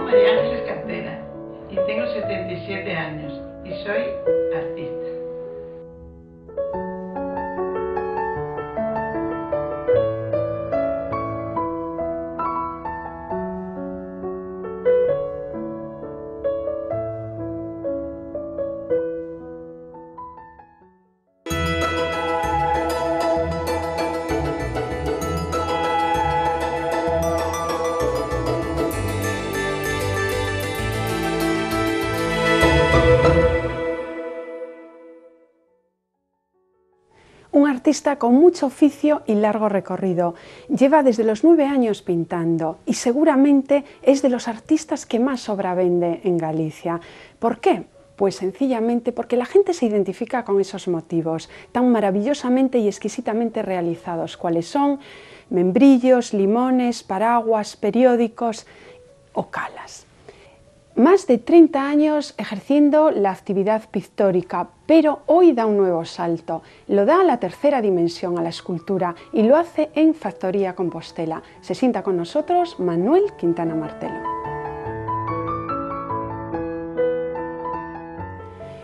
María Ángeles Cartera y tengo 77 años y soy artista. Un artista con mucho oficio y largo recorrido. Lleva desde los 9 años pintando y seguramente es de los artistas que más obra vende en Galicia. ¿Por qué? Pues sencillamente porque la gente se identifica con esos motivos tan maravillosamente y exquisitamente realizados, cuáles son membrillos, limones, paraguas, periódicos o calas. Más de 30 años ejerciendo la actividad pictórica, pero hoy da un nuevo salto. Lo da a la tercera dimensión, a la escultura, y lo hace en Factoría Compostela. Se sienta con nosotros Manuel Quintana Martelo.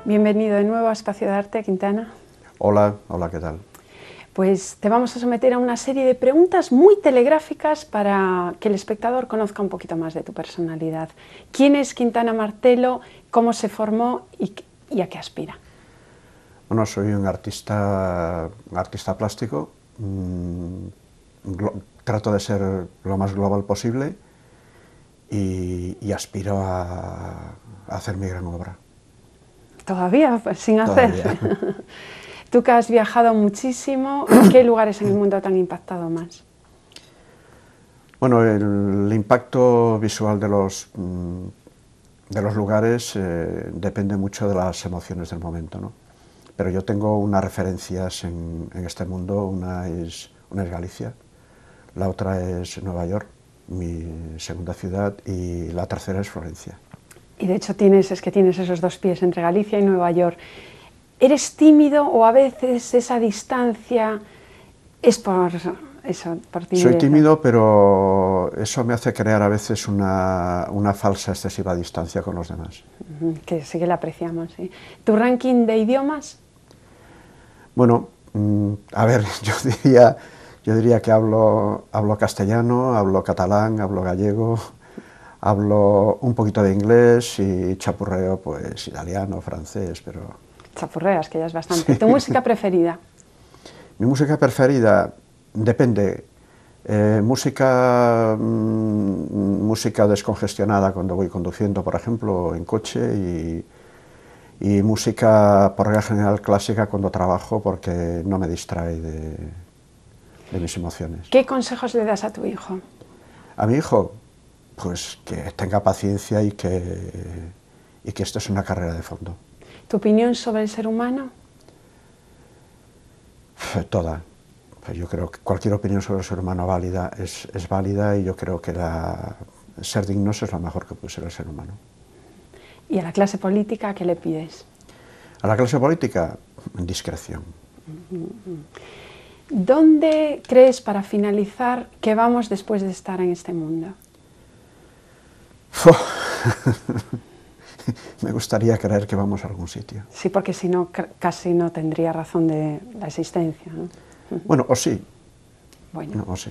Bienvenido de nuevo a Espacio de Arte, Quintana. Hola, ¿qué tal? Pues te vamos a someter a una serie de preguntas muy telegráficas para que el espectador conozca un poquito más de tu personalidad. ¿Quién es Quintana Martelo? ¿Cómo se formó y a qué aspira? Bueno, soy un artista plástico. Trato de ser lo más global posible y aspiro a hacer mi gran obra. ¿Todavía? Pues, sin hacer. Todavía. Tú que has viajado muchísimo, ¿qué lugares en el mundo te han impactado más? Bueno, el impacto visual de los lugares depende mucho de las emociones del momento, ¿no? Pero yo tengo unas referencias en este mundo. Una es Galicia, la otra es Nueva York, mi segunda ciudad, y la tercera es Florencia. Y de hecho tienes esos dos pies entre Galicia y Nueva York. ¿Eres tímido o a veces esa distancia es por eso, por timidez? Soy tímido, pero eso me hace crear a veces una falsa excesiva distancia con los demás. Que sí que la apreciamos, ¿sí? ¿Tu ranking de idiomas? Bueno, a ver, yo diría que hablo castellano, hablo catalán, hablo gallego, hablo un poquito de inglés y chapurreo pues italiano, francés, pero... Chapurreas, que ya es bastante. Sí. ¿Tu música preferida? Mi música preferida depende. Música descongestionada cuando voy conduciendo, por ejemplo, en coche, y música, por regla general, clásica cuando trabajo, porque no me distrae de mis emociones. ¿Qué consejos le das a tu hijo? A mi hijo, pues que tenga paciencia y que esto es una carrera de fondo. ¿Tu opinión sobre el ser humano? Toda. Yo creo que cualquier opinión sobre el ser humano válida es válida, y yo creo que ser dignos es lo mejor que puede ser el ser humano. ¿Y a la clase política qué le pides? A la clase política, discreción. ¿Dónde crees, para finalizar, que vamos después de estar en este mundo? Me gustaría creer que vamos a algún sitio. Sí, porque si no, casi no tendría razón de la existencia, ¿no? Bueno, o sí. Bueno, No, o sí.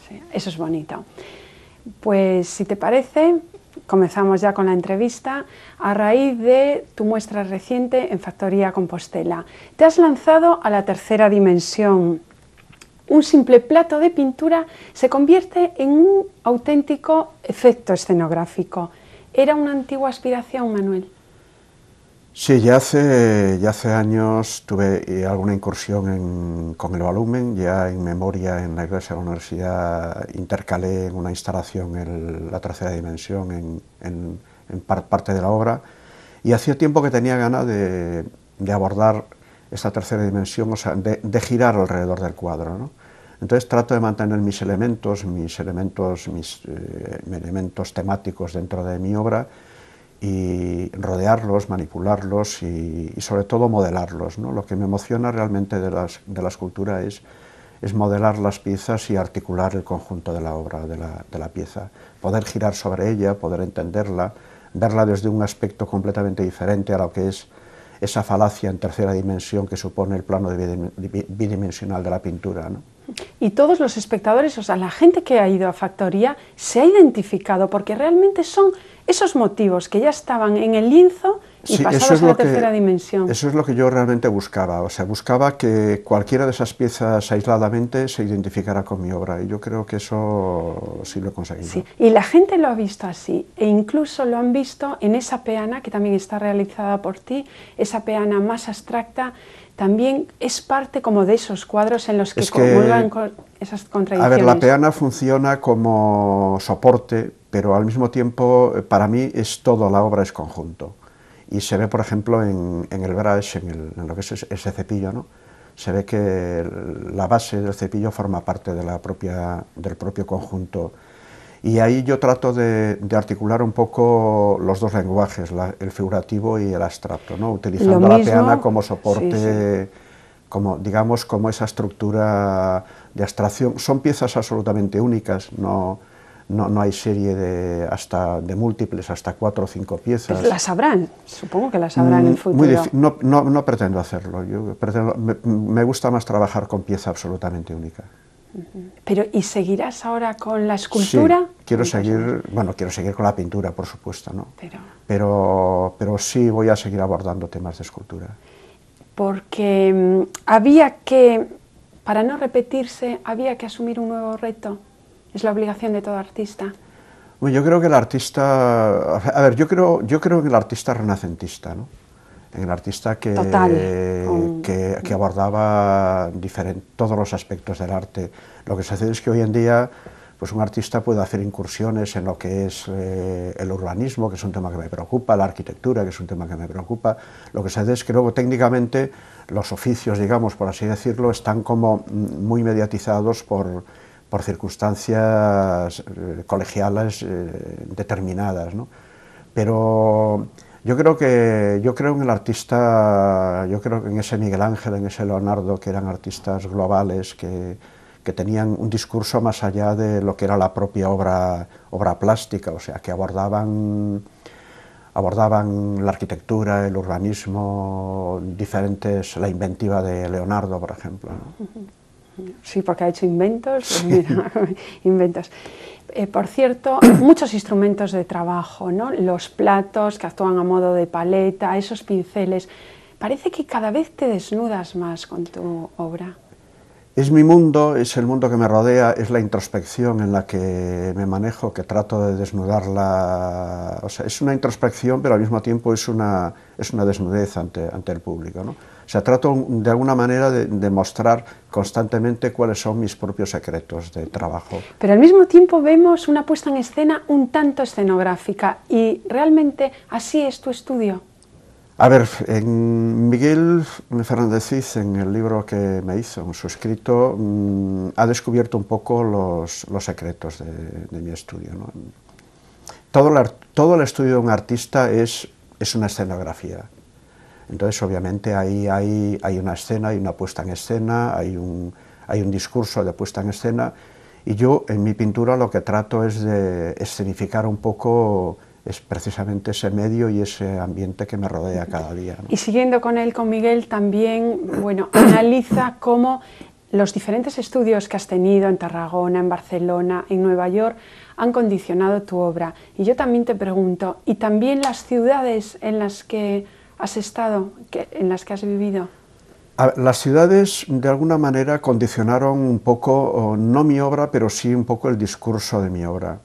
Sí, eso es bonito. Pues si te parece, comenzamos ya con la entrevista a raíz de tu muestra reciente en Factoría Compostela. Te has lanzado a la tercera dimensión. Un simple plato de pintura se convierte en un auténtico efecto escenográfico. ¿Era una antigua aspiración, Manuel? Sí, ya hace años tuve alguna incursión con el volumen. Ya en memoria, en la iglesia de la universidad, intercalé en una instalación la tercera dimensión en parte de la obra, y hacía tiempo que tenía ganas de abordar esta tercera dimensión, o sea, de girar alrededor del cuadro, ¿no? Entonces trato de mantener mis elementos temáticos dentro de mi obra, y rodearlos, manipularlos y sobre todo modelarlos, ¿no? Lo que me emociona realmente de la escultura es es modelar las piezas y articular el conjunto de la obra, de la pieza. Poder girar sobre ella, poder entenderla, verla desde un aspecto completamente diferente a lo que es esa falacia en tercera dimensión que supone el plano bidimensional de la pintura, ¿no? Y todos los espectadores, o sea, la gente que ha ido a Factoría se ha identificado porque realmente son esos motivos que ya estaban en el lienzo y sí, pasados a la tercera dimensión. Eso es lo que yo realmente buscaba, o sea, buscaba que cualquiera de esas piezas aisladamente se identificara con mi obra, y yo creo que eso sí lo he conseguido. Sí, y la gente lo ha visto así, e incluso lo han visto en esa peana que también está realizada por ti, esa peana más abstracta, también es parte como de esos cuadros en los que comulgan con esas contradicciones. A ver, la peana funciona como soporte, pero al mismo tiempo para mí es todo, la obra es conjunto. Y se ve, por ejemplo, en el brush, en lo que es ese cepillo, ¿no? Se ve que la base del cepillo forma parte de del propio conjunto. Y ahí yo trato de articular un poco los dos lenguajes, el figurativo y el abstracto, ¿no? Utilizando la peana como soporte, sí. Como, digamos, como esa estructura de abstracción. Son piezas absolutamente únicas, no hay serie de múltiples, hasta 4 o 5 piezas. Pues las sabrán, supongo que las sabrán en el futuro. No pretendo hacerlo, me gusta más trabajar con pieza absolutamente única. Pero, ¿y seguirás ahora con la escultura? Sí, quiero seguir con la pintura, por supuesto, ¿no? Pero sí voy a seguir abordando temas de escultura. Porque había que, para no repetirse, había que asumir un nuevo reto. Es la obligación de todo artista. Bueno, yo creo que el artista, a ver, yo creo en el artista renacentista, ¿no? En el artista que abordaba todos los aspectos del arte. Lo que sucede es que hoy en día pues un artista puede hacer incursiones en lo que es el urbanismo, que es un tema que me preocupa, la arquitectura, que es un tema que me preocupa. Lo que sucede es que luego técnicamente los oficios, digamos, por así decirlo, están como muy mediatizados por circunstancias colegiales determinadas, ¿no? Pero yo creo en el artista, yo creo en ese Miguel Ángel, en ese Leonardo, que eran artistas globales, que tenían un discurso más allá de lo que era la propia obra plástica, o sea, que abordaban la arquitectura, el urbanismo, la inventiva de Leonardo, por ejemplo, ¿no? Sí, porque ha hecho inventos, pues mira, inventos. Por cierto, muchos instrumentos de trabajo, ¿no? Los platos que actúan a modo de paleta, esos pinceles. Parece que cada vez te desnudas más con tu obra. Es mi mundo, es el mundo que me rodea, es la introspección en la que me manejo, que trato de desnudarla. O sea, es una introspección, pero al mismo tiempo es una desnudez ante el público, ¿no? O sea, trato de alguna manera de mostrar constantemente cuáles son mis propios secretos de trabajo. Pero al mismo tiempo vemos una puesta en escena un tanto escenográfica, y realmente así es tu estudio. A ver, Miguel Fernández Cid, en el libro que me hizo, en su escrito, ha descubierto un poco los secretos de mi estudio, ¿no? Todo el estudio de un artista es una escenografía. Entonces, obviamente, ahí hay una escena, hay una puesta en escena, hay un discurso de puesta en escena, y yo, en mi pintura, lo que trato es de escenificar un poco es precisamente ese medio y ese ambiente que me rodea cada día, ¿no? Y siguiendo con Miguel, también, bueno, analiza cómo los diferentes estudios que has tenido en Tarragona, en Barcelona, en Nueva York, han condicionado tu obra. Y yo también te pregunto, ¿y también las ciudades en las que has estado, en las que has vivido? Las ciudades, de alguna manera, condicionaron un poco, no mi obra, pero sí un poco el discurso de mi obra.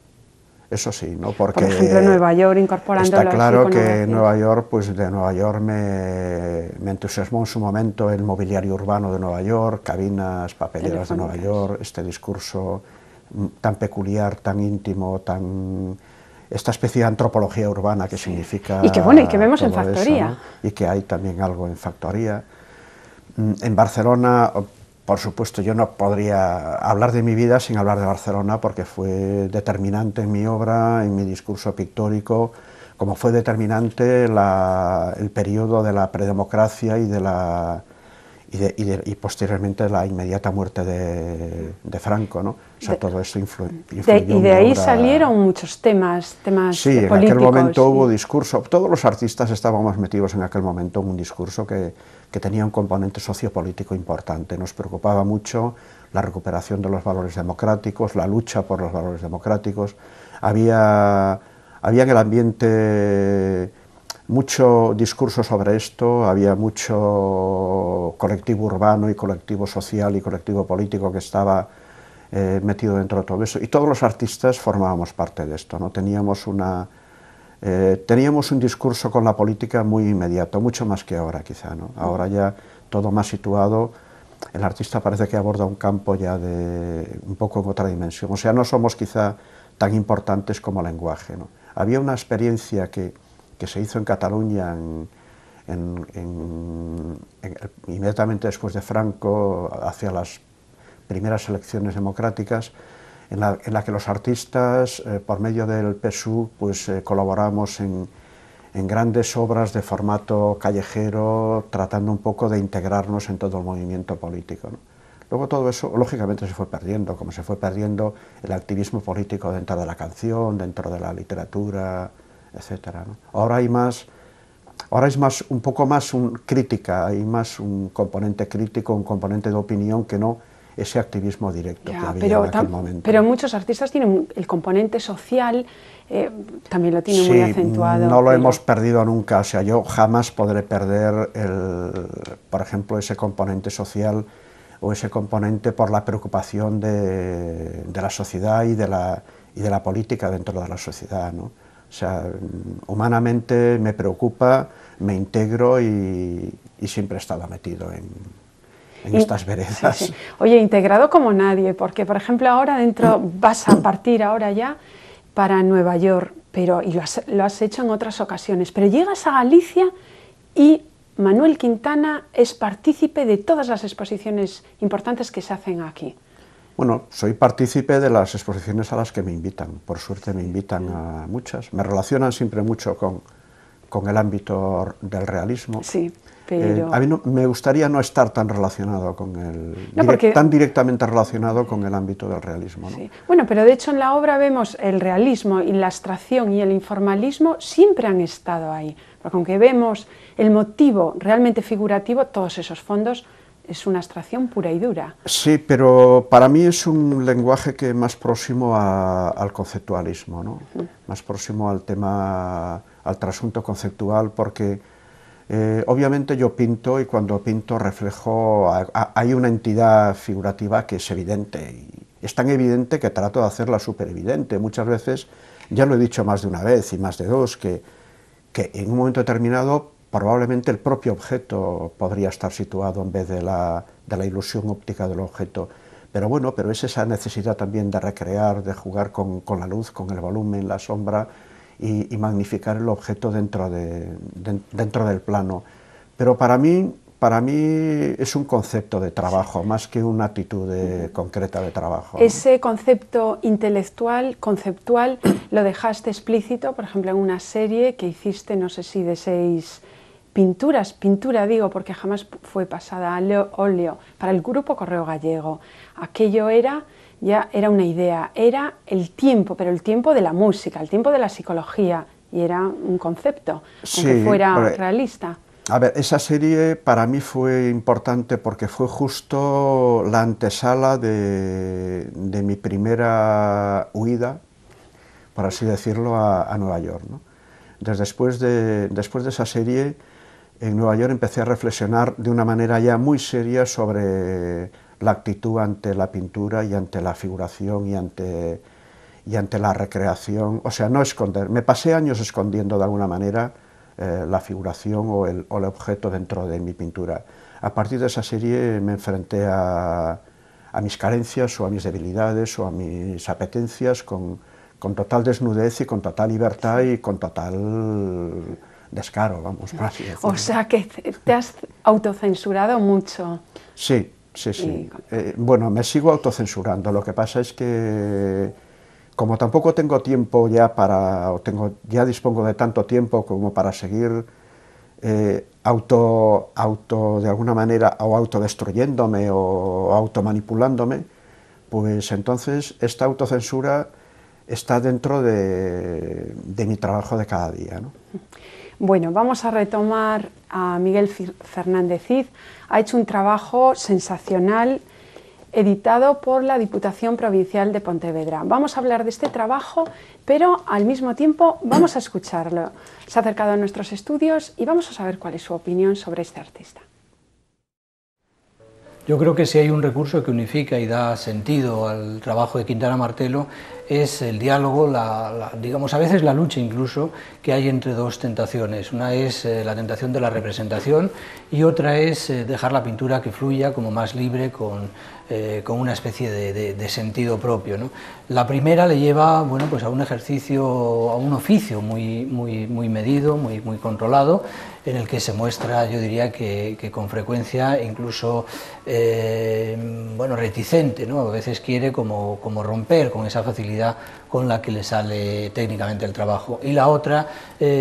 Eso sí, ¿no? Porque, por ejemplo, Nueva York, incorporando está claro que Nueva York, pues de Nueva York me entusiasmó en su momento el mobiliario urbano de Nueva York, cabinas, papeleras de Nueva York, este discurso tan peculiar, tan íntimo, esta especie de antropología urbana que significa... Y que bueno, y que vemos en Factoría. Eso, ¿no? Y que hay también algo en Factoría. En Barcelona, por supuesto, yo no podría hablar de mi vida sin hablar de Barcelona, porque fue determinante en mi obra, en mi discurso pictórico, como fue determinante el periodo de la predemocracia y de y posteriormente la inmediata muerte de Franco, ¿no? O sea, todo esto influyó y de ahí salieron muchos temas sí, políticos. En aquel momento hubo discurso, todos los artistas estábamos metidos en aquel momento en un discurso que tenía un componente sociopolítico importante. Nos preocupaba mucho la recuperación de los valores democráticos, la lucha por los valores democráticos. Había en el ambiente mucho discurso sobre esto, había mucho colectivo urbano y colectivo social y colectivo político que estaba metido dentro de todo eso, y todos los artistas formábamos parte de esto, ¿no? Teníamos un discurso con la política muy inmediato, mucho más que ahora quizá, ¿no? Ahora ya todo más situado, el artista parece que aborda un campo ya de un poco en otra dimensión, o sea, no somos quizá tan importantes como lenguaje, ¿no? Había una experiencia que se hizo en Cataluña inmediatamente después de Franco, hacia las primeras elecciones democráticas, en la que los artistas, por medio del PSUV, pues colaboramos en grandes obras de formato callejero, tratando un poco de integrarnos en todo el movimiento político, ¿no? Luego todo eso, lógicamente, se fue perdiendo, como se fue perdiendo el activismo político dentro de la canción, dentro de la literatura, etcétera, ¿no? Ahora es más, un poco más crítica, hay más un componente crítico, un componente de opinión, que no ese activismo directo que había en aquel momento. Pero muchos artistas tienen el componente social, también lo tienen muy acentuado. No lo hemos perdido nunca, o sea, yo jamás podré perder, por ejemplo, ese componente social o ese componente por la preocupación de la sociedad y de la política dentro de la sociedad, ¿no? O sea, humanamente me preocupa, me integro y siempre he estado metido en estas veredas. Sí, sí. Oye, integrado como nadie, porque por ejemplo ahora vas a partir ahora ya para Nueva York, y lo has hecho en otras ocasiones, pero llegas a Galicia y Manuel Quintana es partícipe de todas las exposiciones importantes que se hacen aquí. Bueno, soy partícipe de las exposiciones a las que me invitan, por suerte me invitan a muchas, me relacionan siempre mucho con el ámbito del realismo. Sí, pero... a mí me gustaría no estar tan relacionado con tan directamente relacionado con el ámbito del realismo, ¿no? Sí. Bueno, pero de hecho en la obra vemos el realismo y la abstracción y el informalismo siempre han estado ahí, porque aunque vemos el motivo realmente figurativo, todos esos fondos es una abstracción pura y dura. Sí, pero para mí es un lenguaje que es más próximo al conceptualismo, ¿no? Más próximo al tema, al trasunto conceptual, porque obviamente yo pinto y cuando pinto reflejo, hay una entidad figurativa que es evidente, y es tan evidente que trato de hacerla súper evidente. Muchas veces, ya lo he dicho más de una vez y más de dos, que en un momento determinado probablemente el propio objeto podría estar situado en vez de la ilusión óptica del objeto. Pero bueno, es esa necesidad también de recrear, de jugar con la luz, con el volumen, la sombra y magnificar el objeto dentro del plano. Pero para mí es un concepto de trabajo, más que una actitud concreta de trabajo, ¿no? Ese concepto intelectual, conceptual, lo dejaste explícito, por ejemplo, en una serie que hiciste, no sé si de 6 pintura digo, porque jamás fue pasada al óleo, para el grupo Correo Gallego. Aquello era una idea, era el tiempo, pero el tiempo de la música, el tiempo de la psicología, y era un concepto, aunque fuera realista. A ver, esa serie para mí fue importante porque fue justo la antesala de mi primera huida, por así decirlo, a Nueva York, ¿no? Después de esa serie, en Nueva York empecé a reflexionar de una manera ya muy seria sobre la actitud ante la pintura y ante la figuración y ante la recreación, o sea, no esconder. Me pasé años escondiendo de alguna manera la figuración o el objeto dentro de mi pintura. A partir de esa serie me enfrenté a mis carencias o a mis debilidades o a mis apetencias con total desnudez y con total libertad y con total descaro, vamos, por así decirlo. O sea que te has autocensurado mucho. Sí. Bueno, me sigo autocensurando. Lo que pasa es que, como tampoco tengo tiempo ya ya dispongo de tanto tiempo como para seguir de alguna manera, o autodestruyéndome o automanipulándome, pues entonces esta autocensura está dentro de mi trabajo de cada día, ¿no? Bueno, vamos a retomar a Miguel Fernández Cid. Ha hecho un trabajo sensacional, editado por la Diputación Provincial de Pontevedra. Vamos a hablar de este trabajo, pero al mismo tiempo vamos a escucharlo. Se ha acercado a nuestros estudios y vamos a saber cuál es su opinión sobre este artista. Yo creo que si hay un recurso que unifica y da sentido al trabajo de Quintana Martello es el diálogo, digamos a veces la lucha incluso, que hay entre dos tentaciones. Una es la tentación de la representación y otra es dejar la pintura que fluya como más libre, con una especie de sentido propio, ¿no? La primera le lleva, bueno, pues a un ejercicio, a un oficio muy medido, muy controlado, en el que se muestra, yo diría que con frecuencia incluso bueno, reticente, ¿no? A veces quiere como romper con esa facilidad con la que le sale técnicamente el trabajo. Y la otra,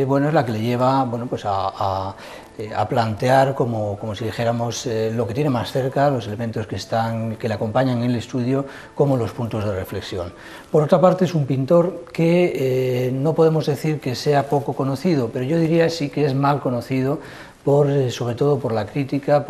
bueno, es la que le lleva, bueno, pues a plantear como si dijéramos lo que tiene más cerca, los elementos que le acompañan en el estudio, como los puntos de reflexión. Por otra parte, es un pintor que no podemos decir que sea poco conocido, pero yo diría sí que es mal conocido, sobre todo por la crítica,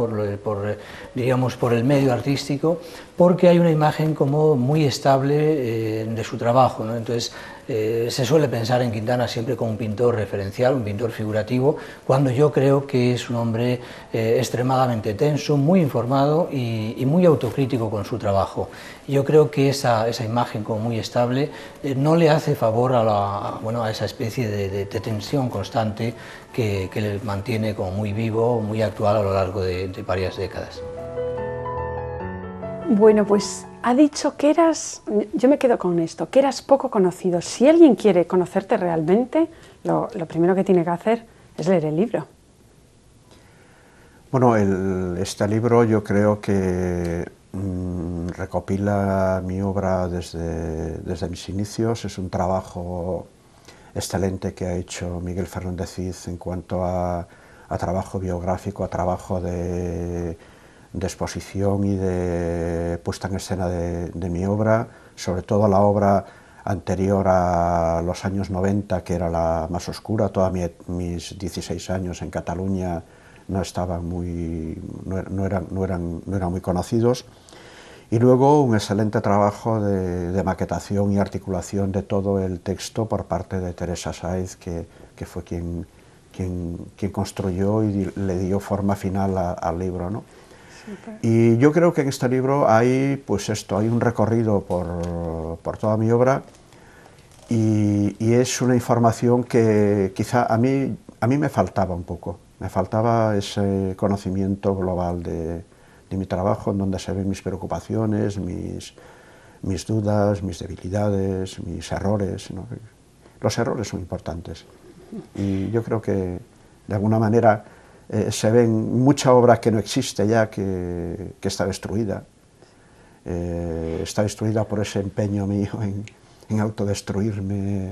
digamos, por el medio artístico, porque hay una imagen como muy estable de su trabajo, ¿no? Entonces, se suele pensar en Quintana siempre como un pintor referencial, un pintor figurativo, cuando yo creo que es un hombre extremadamente tenso, muy informado y muy autocrítico con su trabajo. Yo creo que esa imagen como muy estable no le hace favor a esa especie de tensión constante que le mantiene como muy vivo, muy actual a lo largo de varias décadas. Bueno, pues ha dicho que yo me quedo con esto, que eras poco conocido. Si alguien quiere conocerte realmente, lo primero que tiene que hacer es leer el libro. Bueno, este libro yo creo que recopila mi obra desde mis inicios. Es un trabajo excelente que ha hecho Miguel Fernández Cid en cuanto a trabajo biográfico, a trabajo de exposición y de puesta en escena de mi obra, sobre todo la obra anterior a los años 90, que era la más oscura. Todavía mis 16 años en Cataluña no eran muy conocidos. Y luego un excelente trabajo de maquetación y articulación de todo el texto por parte de Teresa Sáez, que fue quien construyó y le dio forma final al libro, ¿no? Super. Y yo creo que en este libro hay, pues hay un recorrido por toda mi obra y es una información que quizá a mí me faltaba un poco. Me faltaba ese conocimiento global de mi trabajo, en donde se ven mis preocupaciones, mis dudas, mis debilidades, mis errores, ¿no? Los errores son importantes y yo creo que de alguna manera se ven mucha obra que no existe ya, que está destruida. Está destruida por ese empeño mío en autodestruirme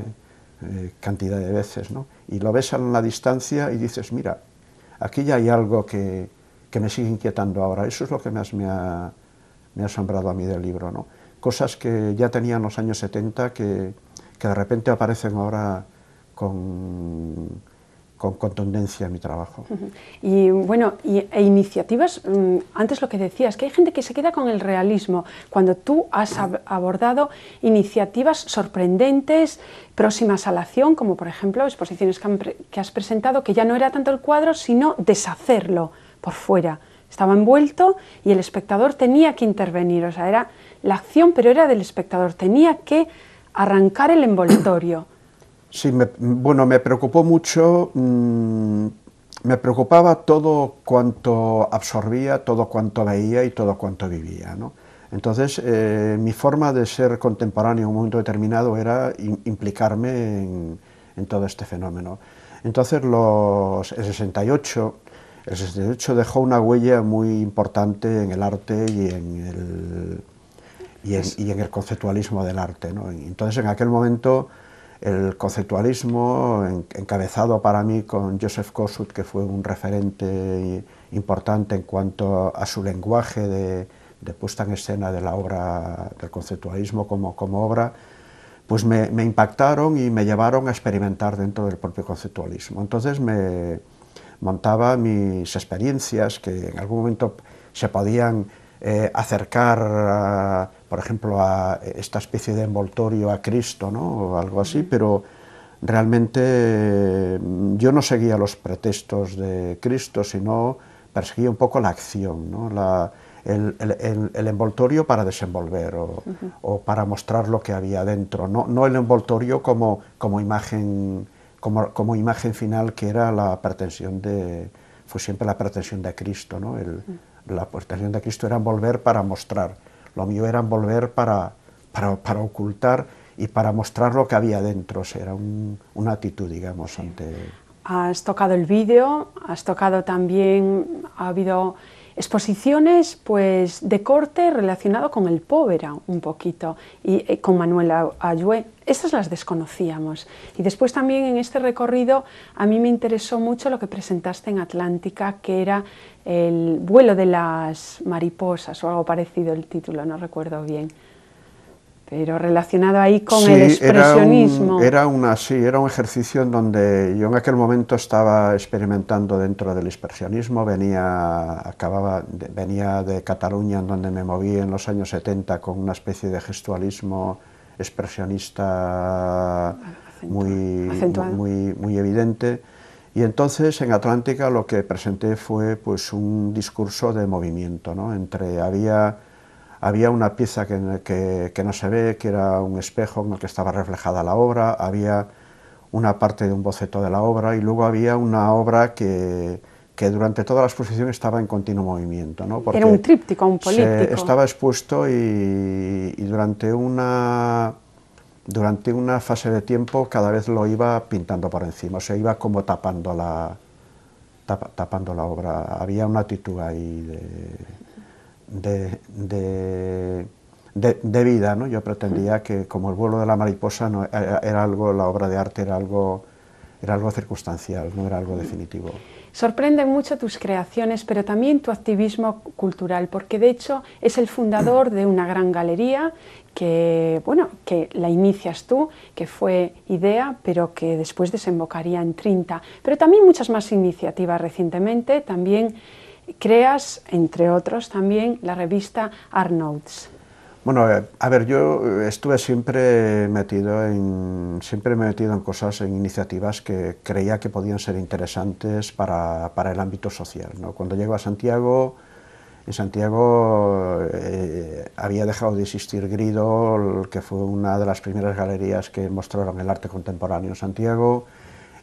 cantidad de veces, ¿no? Y lo ves a la distancia y dices, mira, aquí ya hay algo que me sigue inquietando ahora. Eso es lo que más me ha asombrado a mí del libro, ¿no? Cosas que ya tenía en los años 70 que de repente aparecen ahora con contundencia en mi trabajo. Y bueno, e iniciativas, antes lo que decías, que hay gente que se queda con el realismo, cuando tú has abordado iniciativas sorprendentes, próximas a la acción, como por ejemplo exposiciones que has presentado, que ya no era tanto el cuadro, sino deshacerlo por fuera. Estaba envuelto y el espectador tenía que intervenir, o sea, era la acción, pero era del espectador, tenía que arrancar el envoltorio. Sí, bueno, me preocupó mucho, me preocupaba todo cuanto absorbía, todo cuanto veía y todo cuanto vivía, ¿no? Entonces, mi forma de ser contemporáneo en un momento determinado era implicarme en todo este fenómeno. Entonces, el 68 dejó una huella muy importante en el arte y en el conceptualismo del arte, ¿no? Entonces, en aquel momento el conceptualismo, encabezado para mí con Joseph Kosuth, que fue un referente importante en cuanto a su lenguaje de puesta en escena de la obra, del conceptualismo como obra, pues me impactaron y me llevaron a experimentar dentro del propio conceptualismo. Entonces me montaba mis experiencias, que en algún momento se podían acercar, por ejemplo, a esta especie de envoltorio a Cristo, ¿no? O algo así, pero realmente yo no seguía los pretextos de Cristo, sino perseguía un poco la acción, ¿no? El envoltorio para desenvolver o para mostrar lo que había dentro, no el envoltorio como imagen final, que era fue siempre la pretensión de Cristo, ¿no? La pretensión de Cristo era envolver para mostrar, lo mío era envolver para ocultar y para mostrar lo que había dentro. O sea, era una actitud, digamos, ante... Has tocado el vídeo, has tocado también, ha habido exposiciones pues de corte relacionado con el Povera un poquito y con Manuel Ajué. Estas las desconocíamos. Y después también en este recorrido a mí me interesó mucho lo que presentaste en Atlántica, que era el vuelo de las mariposas o algo parecido el título, no recuerdo bien. Pero relacionado ahí con el expresionismo. Era un ejercicio en donde yo en aquel momento estaba experimentando dentro del expresionismo, venía de Cataluña, en donde me moví en los años 70 con una especie de gestualismo expresionista muy evidente, y entonces en Atlántica lo que presenté fue pues un discurso de movimiento, ¿no? Había una pieza que no se ve, que era un espejo en el que estaba reflejada la obra, había una parte de un boceto de la obra y luego había una obra que durante toda la exposición estaba en continuo movimiento, ¿no? Porque era un tríptico, un políptico. Estaba expuesto y durante una fase de tiempo cada vez lo iba pintando por encima, o sea, iba como tapando la obra. Había una actitud ahí de vida, ¿no? Yo pretendía que, como el vuelo de la mariposa, la obra de arte era algo circunstancial, no era algo definitivo. Sorprenden mucho tus creaciones, pero también tu activismo cultural, porque de hecho es el fundador de una gran galería que la inicias tú, que fue IDEA, pero que después desembocaría en Trinta. Pero también muchas más iniciativas recientemente, también creas, entre otros, también la revista Art Notes. Bueno, a ver, yo estuve siempre me he metido en cosas, en iniciativas que creía que podían ser interesantes para el ámbito social, ¿no? Cuando llego a Santiago, en Santiago había dejado de existir Grido, que fue una de las primeras galerías que mostraron el arte contemporáneo en Santiago.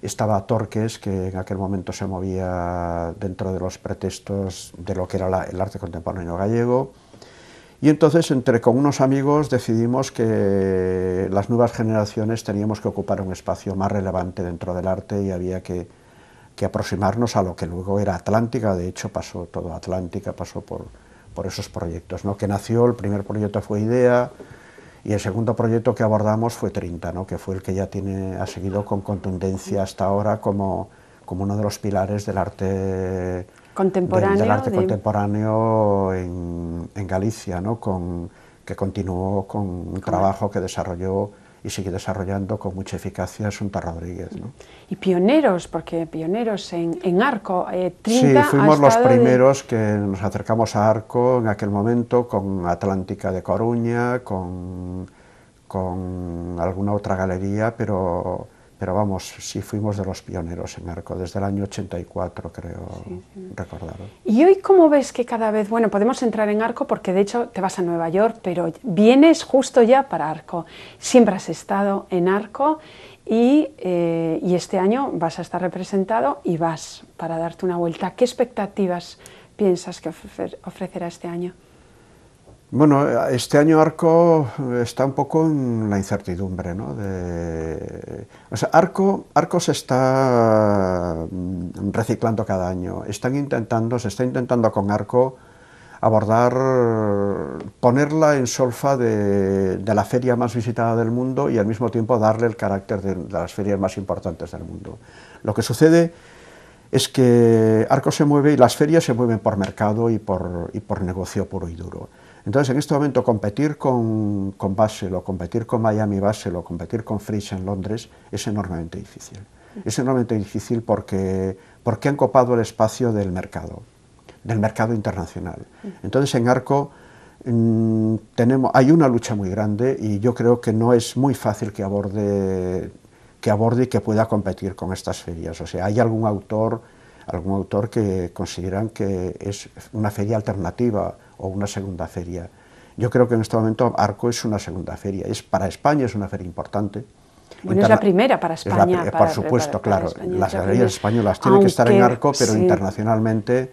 Estaba Torques, que en aquel momento se movía dentro de los pretextos de lo que era el arte contemporáneo gallego. Y entonces, con unos amigos, decidimos que las nuevas generaciones teníamos que ocupar un espacio más relevante dentro del arte y había que aproximarnos a lo que luego era Atlántica. De hecho, todo Atlántica pasó por esos proyectos, ¿no? Que nació, el primer proyecto fue IDEA, y el segundo proyecto que abordamos fue Trinta, ¿no? Que fue el que ya ha seguido con contundencia hasta ahora como uno de los pilares del arte contemporáneo en Galicia, ¿no? Que continuó con un trabajo que desarrolló y sigue desarrollando con mucha eficacia Xunta Rodríguez, ¿no? Y pioneros, porque pioneros en Arco, Trinta. Sí, fuimos los primeros que nos acercamos a Arco en aquel momento, con Atlántica de Coruña, con alguna otra galería, pero vamos, sí fuimos de los pioneros en Arco, desde el año 84, creo recordar. Y hoy, ¿cómo ves que cada vez, bueno, podemos entrar en Arco porque de hecho te vas a Nueva York, pero vienes justo ya para Arco, siempre has estado en Arco y este año vas a estar representado y vas para darte una vuelta. ¿Qué expectativas piensas que ofrecerá este año? Bueno, este año Arco está un poco en la incertidumbre, ¿no? O sea, Arco se está reciclando cada año. Se está intentando con Arco abordar, ponerla en solfa de la feria más visitada del mundo y al mismo tiempo darle el carácter de las ferias más importantes del mundo. Lo que sucede es que Arco se mueve y las ferias se mueven por mercado y por negocio puro y duro. Entonces, en este momento, competir con Basel o competir con Miami Basel o competir con Frieze en Londres es enormemente difícil. Es enormemente difícil porque han copado el espacio del mercado internacional. Entonces, en Arco hay una lucha muy grande y yo creo que no es muy fácil que aborde y que pueda competir con estas ferias. O sea, hay algún autor que consideran que es una feria alternativa o una segunda feria. Yo creo que en este momento Arco es una segunda feria. Para España es una feria importante. Bueno, es la primera para España. Por supuesto, claro. Las galerías españolas tienen que estar en Arco, pero sí, internacionalmente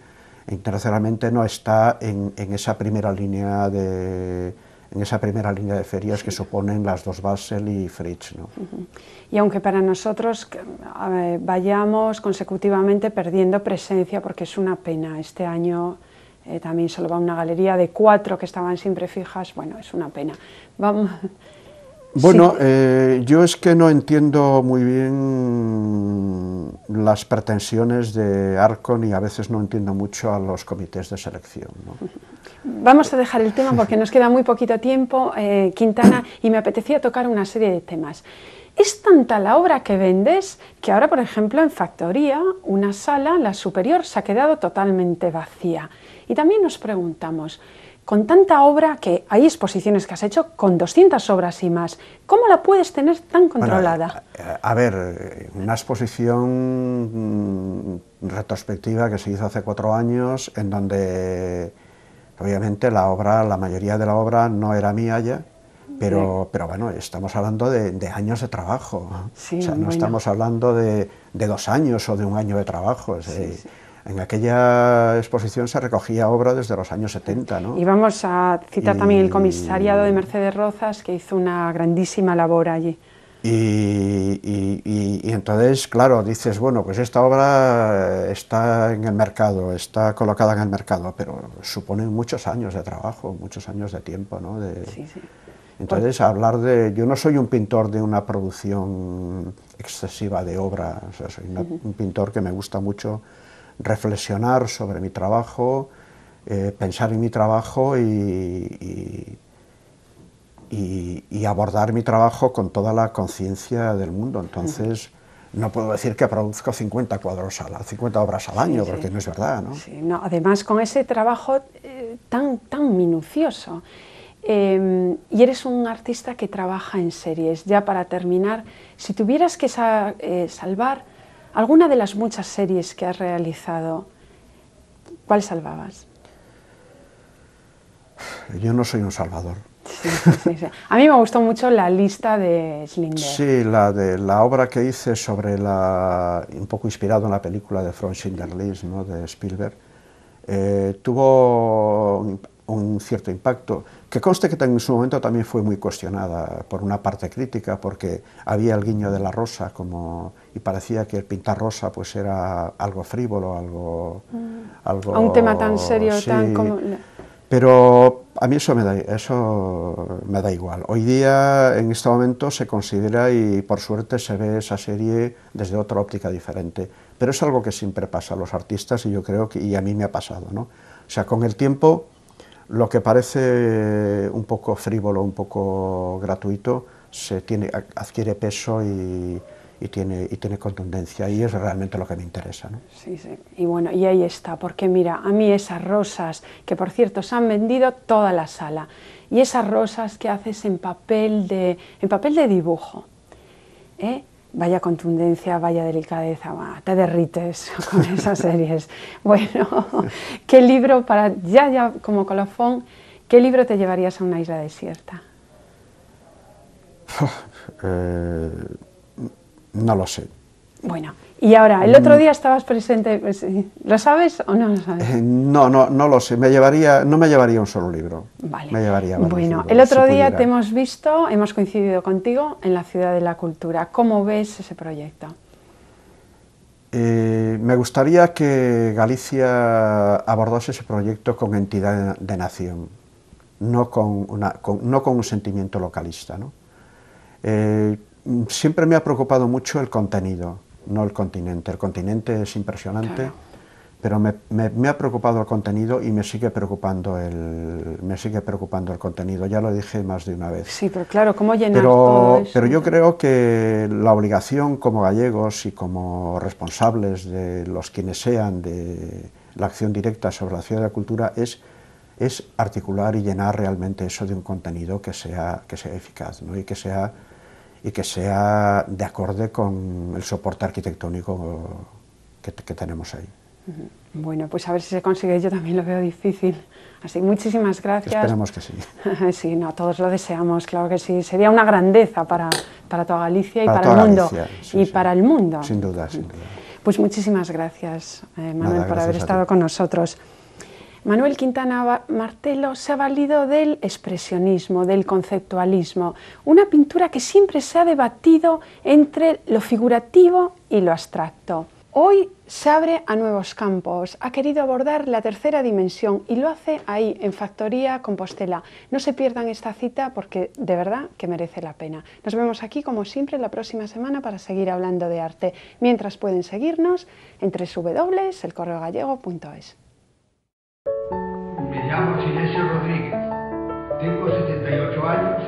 no está en esa primera línea de ferias que suponen las dos Basel y Frieze, ¿no? Y aunque para nosotros vayamos consecutivamente perdiendo presencia, porque es una pena, este año también solo va una galería de 4 que estaban siempre fijas, bueno, es una pena. Vamos. Bueno, sí. Yo es que no entiendo muy bien las pretensiones de Arco y a veces no entiendo mucho a los comités de selección, ¿no? Vamos a dejar el tema porque nos queda muy poquito tiempo, Quintana, y me apetecía tocar una serie de temas. Es tanta la obra que vendes que ahora, por ejemplo, en Factoría, una sala, la superior, se ha quedado totalmente vacía. Y también nos preguntamos, con tanta obra, que hay exposiciones que has hecho con 200 obras y más, ¿cómo la puedes tener tan controlada? Bueno, a ver, una exposición retrospectiva que se hizo hace 4 años, en donde obviamente la mayoría de la obra no era mía ya, pero bueno, estamos hablando de años de trabajo. Sí, o sea, no estamos hablando de 2 años o de 1 año de trabajo. Sí. En aquella exposición se recogía obra desde los años 70, ¿no? Y vamos a citar también el comisariado de Mercedes Rozas, que hizo una grandísima labor allí. Y entonces, claro, dices, bueno, pues esta obra está en el mercado, está colocada en el mercado, pero suponen muchos años de trabajo, muchos años de tiempo, ¿no? Sí. Entonces, hablar de... Yo no soy un pintor de una producción excesiva de obra, o sea, soy un pintor que me gusta mucho reflexionar sobre mi trabajo, pensar en mi trabajo y abordar mi trabajo con toda la conciencia del mundo. Entonces, no puedo decir que produzco 50 obras al año, porque no es verdad, ¿no? Sí, no, además, con ese trabajo tan minucioso. Y eres un artista que trabaja en series. Ya para terminar, si tuvieras que salvar alguna de las muchas series que has realizado, ¿cuál salvabas? Yo no soy un salvador. Sí. A mí me gustó mucho La lista de Schindler. Sí, la obra que hice un poco inspirado en la película de From Schindler's List, ¿no?, de Spielberg, tuvo un cierto impacto, que conste que en su momento también fue muy cuestionada por una parte crítica, porque había el guiño de la rosa, y parecía que el pintar rosa pues era algo frívolo, algo a un tema tan serio, sí, tan como... Pero a mí eso me da igual. Hoy día, en este momento, se considera, y por suerte se ve esa serie desde otra óptica diferente, pero es algo que siempre pasa a los artistas, y yo creo que, y a mí me ha pasado, ¿no? O sea, con el tiempo, lo que parece un poco frívolo, un poco gratuito, adquiere peso y tiene contundencia, y es realmente lo que me interesa, ¿no? Sí. Y bueno, y ahí está, porque mira, a mí esas rosas, que por cierto se han vendido toda la sala, y esas rosas que haces en papel de dibujo, vaya contundencia, vaya delicadeza, te derrites con esas series. Bueno, ¿qué libro, ya como colofón, qué libro te llevarías a una isla desierta? No lo sé. Bueno, y ahora, el otro día estabas presente, ¿lo sabes o no lo sabes? No lo sé, no me llevaría un solo libro. Vale. Me llevaría varios bueno, libros, el otro si día pudiera. te hemos visto, hemos coincidido contigo en la Ciudad de la Cultura. ¿Cómo ves ese proyecto? Me gustaría que Galicia abordase ese proyecto con entidad de nación, no con un sentimiento localista, ¿no? Siempre me ha preocupado mucho el contenido, no el continente. El continente es impresionante, claro, pero me ha preocupado el contenido y me sigue preocupando el contenido. Ya lo dije más de una vez. Sí, pero claro, ¿cómo llenar todo eso? Pero yo creo que la obligación como gallegos y como responsables de los quienes sean de la acción directa sobre la ciudad de la cultura es articular y llenar realmente eso de un contenido que sea eficaz, ¿no? y que sea de acorde con el soporte arquitectónico que tenemos ahí. Bueno, pues a ver si se consigue, yo también lo veo difícil. Así, muchísimas gracias. Esperemos que sí. Sí, no, todos lo deseamos, claro que sí. Sería una grandeza para toda Galicia y para el mundo. Sí, sí. Para el mundo. Sin duda, sin duda. Pues muchísimas gracias, Manuel, por haber estado ti. con nosotros. Manuel Quintana Martelo se ha valido del expresionismo, del conceptualismo, una pintura que siempre se ha debatido entre lo figurativo y lo abstracto. Hoy se abre a nuevos campos, ha querido abordar la tercera dimensión y lo hace ahí, en Factoría Compostela. No se pierdan esta cita porque de verdad que merece la pena. Nos vemos aquí, como siempre, la próxima semana para seguir hablando de arte. Mientras pueden seguirnos en www.elcorreogallego.es. Me llamo Sinesio Rodríguez, tengo 78 años